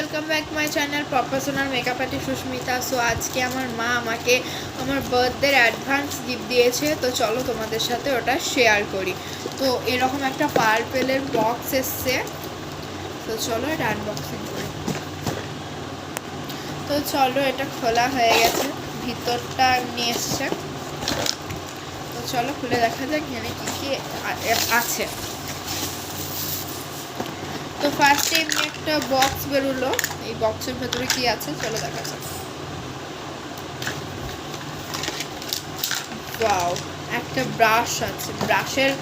Welcome back my channel professional makeup artist Sushmita. So আজকে আমার মা আমাকে আমার বার্থডের অ্যাডভান্স গিফট দিয়েছে, তো চলো তোমাদের সাথে ওটা শেয়ার করি। তো এরকম একটা পার্পেলের বক্স এসছে, তো চলো এটা আনবক্সিং করি। তো চলো এটা খোলা হয়ে গেছে, ভিতরটা নিয়ে এসছে। তো চলো খুলে দেখা যাক এখানে কী কী আছে। তো ফার্স্টে এমনি একটা বক্স বেরোলো, এই বক্সের ভেতরে কি আছে চলো দেখা যাক। ওয়াও, একটা ব্রাশ আছে, ব্রাশের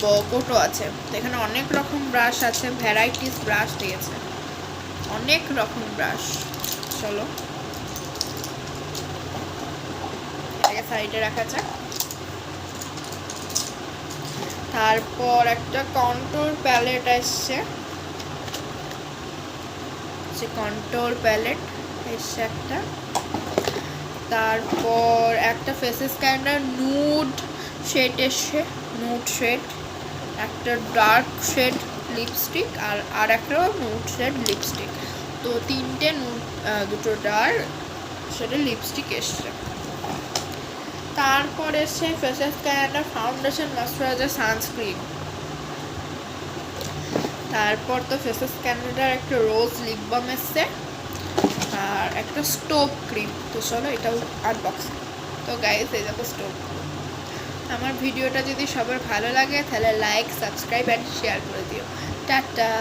বকটও আছে। এখানে অনেক রকম ব্রাশ আছে, ভ্যারাইটিস ব্রাশ দিয়েছে, অনেক রকম ব্রাশ। চলো এটাকে সাইডে রাখা যাক। তারপর একটা কন্ট্রোল প্যালেট এসছে, কন্ট্রোল প্যালেট এসছে একটা। তারপর একটা ফেস স্ক্যানার নুড শেড এসছে, নুড শেড, একটা ডার্ক শেড লিপস্টিক আর একটা নুড শেড লিপস্টিক। তো তিনটে নুড, দুটো ডার্ক শেডের লিপস্টিক এসছে। তারপর এসছে face scanner, foundation, moisturiser, sunscreen. তারপর তো ফেস স্ক্যানার একটা রোজ লিপ বাম এসছে আর একটা স্টোভ ক্রিম। তো চলো এটাও আনবক্সিং। তো গাইস এই দেখো স্টোভ। আমার ভিডিওটা যদি সবার ভালো লাগে তাহলে লাইক, সাবস্ক্রাইব অ্যান্ড শেয়ার করে দিও। টাটা।